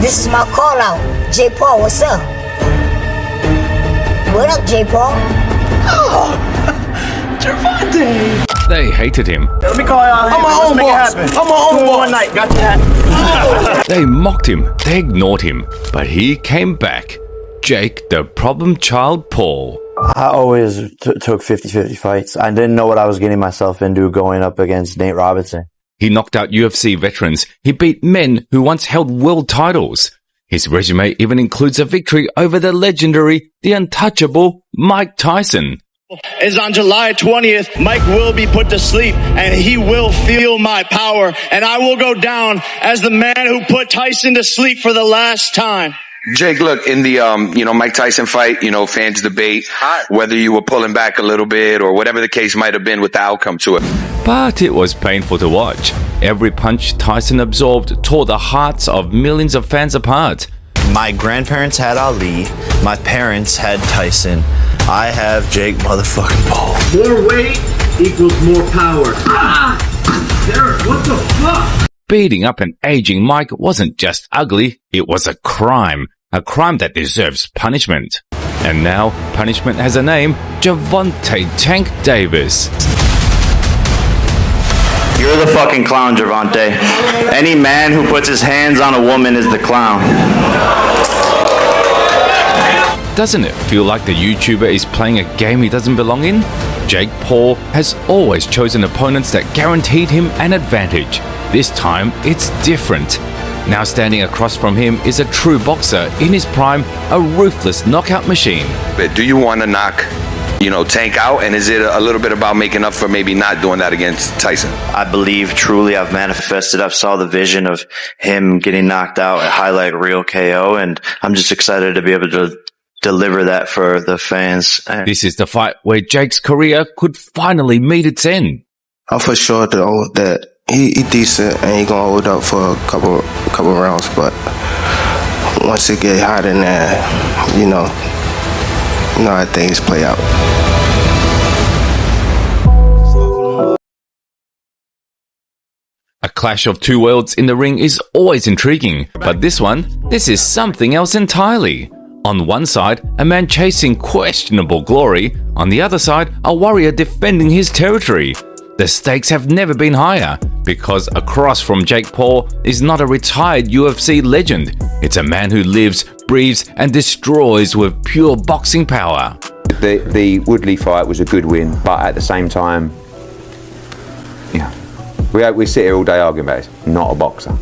This is my call out. J. Paul, what's up? What up, J. Paul? Oh, Gervonta. They hated him. Let me call y'all. I'm my own boss. I'm my own boss. One night. Got that. They mocked him. They ignored him. But he came back. Jake, the problem child Paul. I always took 50-50 fights. I didn't know what I was getting myself into going up against Nate Robinson. He knocked out UFC veterans. He beat men who once held world titles. His resume even includes a victory over the legendary, the untouchable Mike Tyson. Is on July 20th, Mike will be put to sleep and he will feel my power and I will go down as the man who put Tyson to sleep for the last time. Jake, look, in the, Mike Tyson fight, fans debate whether you were pulling back a little bit or whatever the case might have been with the outcome to it. But it was painful to watch. Every punch Tyson absorbed tore the hearts of millions of fans apart. My grandparents had Ali. My parents had Tyson. I have Jake motherfucking Paul. More weight equals more power. Derek, what the fuck? Beating up an aging Mike wasn't just ugly, it was a crime. A crime that deserves punishment. And now, punishment has a name, Gervonta Tank Davis. You're the fucking clown, Gervonta. Any man who puts his hands on a woman is the clown. Doesn't it feel like the YouTuber is playing a game he doesn't belong in? Jake Paul has always chosen opponents that guaranteed him an advantage. This time, it's different. Now standing across from him is a true boxer in his prime, a ruthless knockout machine. But do you want to knock, Tank out? And is it a little bit about making up for maybe not doing that against Tyson? I believe truly I've manifested. I've saw the vision of him getting knocked out at highlight real KO, and I'm just excited to be able to deliver that for the fans. This is the fight where Jake's career could finally meet its end. I'm for sure that he decent and he gonna hold up for a couple rounds, but once it get hot in there, how things play out. A clash of two worlds in the ring is always intriguing, but this is something else entirely. On one side, a man chasing questionable glory. On the other side, a warrior defending his territory. The stakes have never been higher, because across from Jake Paul is not a retired UFC legend. It's a man who lives, breathes, and destroys with pure boxing power. The Woodley fight was a good win, but at the same time, we sit here all day arguing about it. Not a boxer.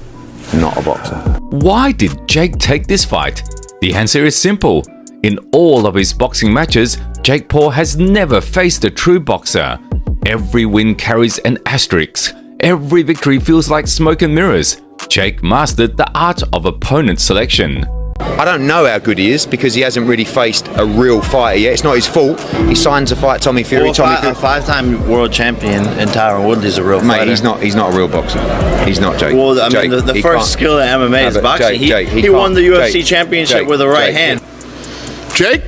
Not a boxer. Why did Jake take this fight? The answer is simple. In all of his boxing matches, Jake Paul has never faced a true boxer. Every win carries an asterisk. Every victory feels like smoke and mirrors. Jake mastered the art of opponent selection. I don't know how good he is because he hasn't really faced a real fighter yet. It's not his fault. He signs to fight Tommy Fury. A five-time world champion and Tyron Woodley's a real fighter. Mate, he's not a real boxer. He's not, Jake. Well, I Jake, mean, the first skill in MMA is boxing. He won the UFC championship with a right hand. Jake?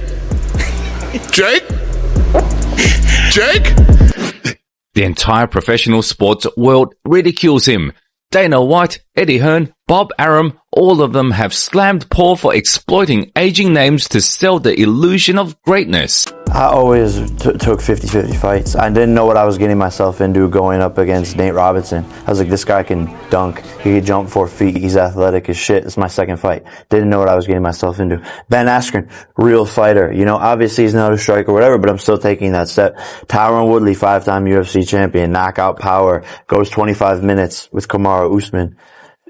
The entire professional sports world ridicules him. Dana White, Eddie Hearn, Bob Arum, all of them have slammed Paul for exploiting aging names to sell the illusion of greatness. I always took 50-50 fights. I didn't know what I was getting myself into going up against Nate Robinson. I was like, this guy can dunk. He can jump 4 feet. He's athletic as shit. It's my second fight. Didn't know what I was getting myself into. Ben Askren, real fighter. Obviously he's not a striker or whatever, but I'm still taking that step. Tyron Woodley, 5-time UFC champion, knockout power, goes 25 minutes with Kamaru Usman.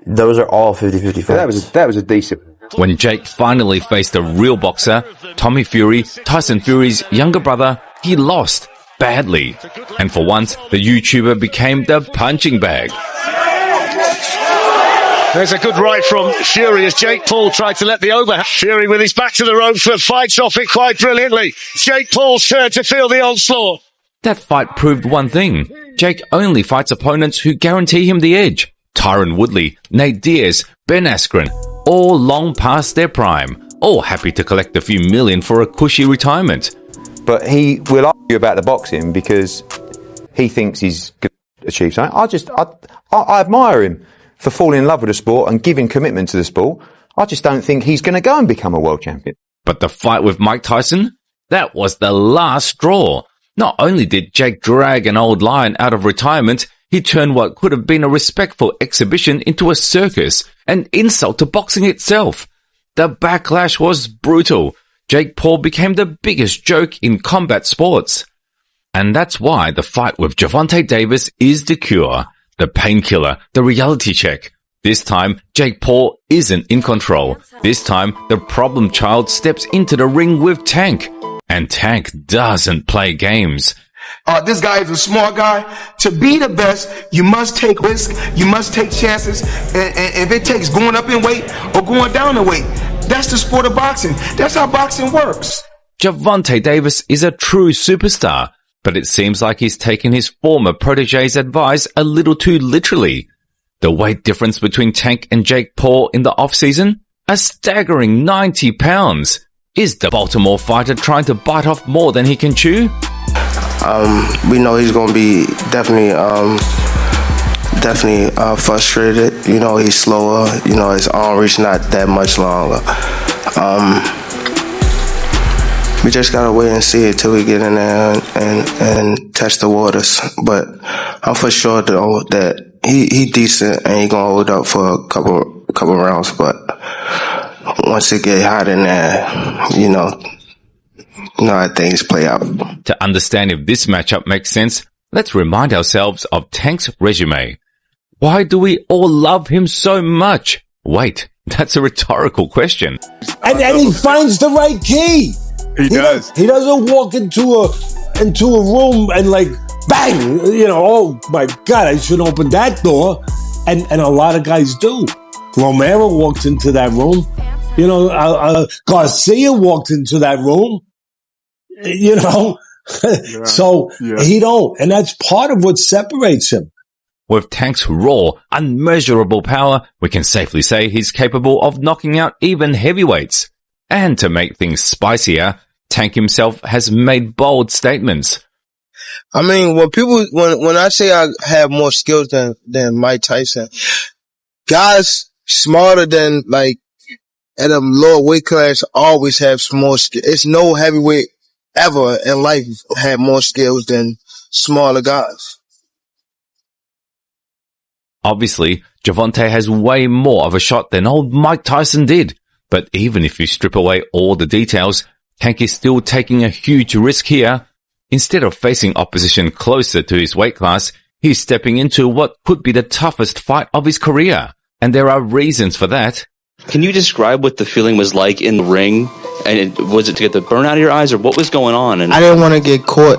Those are all 50-50 fights. That was a decent. When Jake finally faced a real boxer, Tommy Fury, Tyson Fury's younger brother, he lost badly. And for once, the YouTuber became the punching bag. There's a good right from Fury as Jake Paul tried to let the overhand. Fury with his back to the ropes but fights off it quite brilliantly. Jake Paul's turn to feel the onslaught. That fight proved one thing. Jake only fights opponents who guarantee him the edge. Tyron Woodley, Nate Diaz, Ben Askren, all long past their prime, all happy to collect a few million for a cushy retirement. But he will argue about the boxing because he thinks he's going to achieve something. I admire him for falling in love with the sport and giving commitment to the sport. I just don't think he's going to go and become a world champion. But the fight with Mike Tyson? That was the last straw. Not only did Jake drag an old lion out of retirement, he turned what could have been a respectful exhibition into a circus, an insult to boxing itself. The backlash was brutal. Jake Paul became the biggest joke in combat sports. And that's why the fight with Gervonta Davis is the cure, the painkiller, the reality check. This time, Jake Paul isn't in control. This time, the problem child steps into the ring with Tank. And Tank doesn't play games. This guy is a smart guy. To be the best, you must take risks, you must take chances, and if it takes going up in weight or going down in weight, that's the sport of boxing. That's how boxing works. Gervonta Davis is a true superstar, but it seems like he's taken his former protege's advice a little too literally. The weight difference between Tank and Jake Paul in the off-season? A staggering 90 pounds. Is the Baltimore fighter trying to bite off more than he can chew? We know he's going to be definitely frustrated. You know, he's slower. You know, his arm reach not that much longer. We just got to wait and see it till we get in there and test the waters. But I'm for sure, though, that he decent and he going to hold up for a couple rounds. But once it get hot in there, you know how things play out. To understand if this matchup makes sense, let's remind ourselves of Tank's resume. Why do we all love him so much? Wait, that's a rhetorical question. And he finds the right key. He does. He doesn't walk into a room and like, bang, oh my God, I should open that door. And a lot of guys do. Romero walked into that room. Garcia walked into that room. So he don't. And that's part of what separates him. With Tank's raw, unmeasurable power, we can safely say he's capable of knocking out even heavyweights. And to make things spicier, Tank himself has made bold statements. I mean, when I say I have more skills than Mike Tyson, guys smarter than like at a lower weight class always have more skills. It's no heavyweight ever in life had more skills than smaller guys. Obviously, Gervonta has way more of a shot than old Mike Tyson did. But even if you strip away all the details, Tank is still taking a huge risk here. Instead of facing opposition closer to his weight class, he's stepping into what could be the toughest fight of his career. And there are reasons for that. Can you describe what the feeling was like in the ring? And was it to get the burn out of your eyes, or what was going on? And I didn't want to get caught.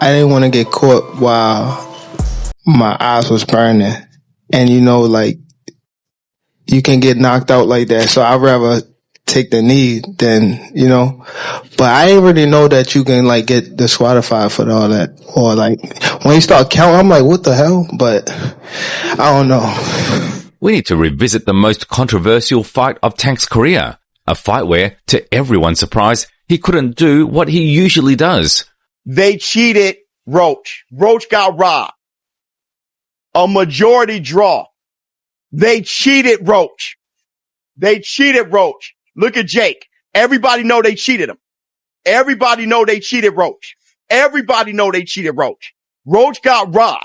I didn't want to get caught while my eyes was burning. And you can get knocked out like that. So I'd rather take the knee than, but I didn't really know that you can get disqualified for all that. Or when you start counting, I'm like, what the hell? But I don't know. We need to revisit the most controversial fight of Tank's career. A fight where, to everyone's surprise, he couldn't do what he usually does. They cheated Roach. Roach got robbed. A majority draw. They cheated Roach. They cheated Roach. Look at Jake. Everybody know they cheated him. Everybody know they cheated Roach. Everybody know they cheated Roach. Roach got robbed.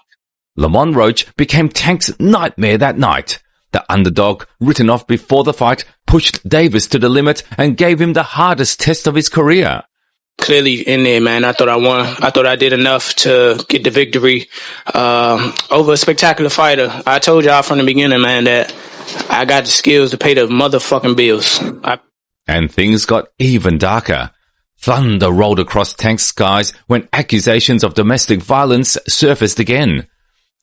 Lamont Roach became Tank's nightmare that night. The underdog, written off before the fight, pushed Davis to the limit and gave him the hardest test of his career. Clearly in there, man. I thought I won. I thought I did enough to get the victory over a spectacular fighter. I told y'all from the beginning, man, that I got the skills to pay the motherfucking bills. And things got even darker. Thunder rolled across Tank's skies when accusations of domestic violence surfaced again.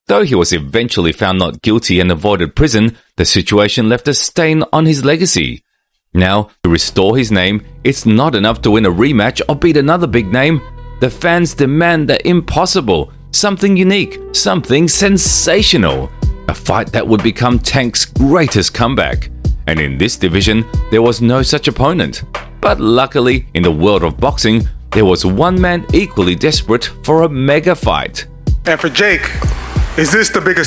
Though he was eventually found not guilty and avoided prison, the situation left a stain on his legacy. Now, to restore his name, it's not enough to win a rematch or beat another big name. The fans demand the impossible, something unique, something sensational. A fight that would become Tank's greatest comeback. And in this division, there was no such opponent. But luckily, in the world of boxing, there was one man equally desperate for a mega fight. And for Jake, is this the biggest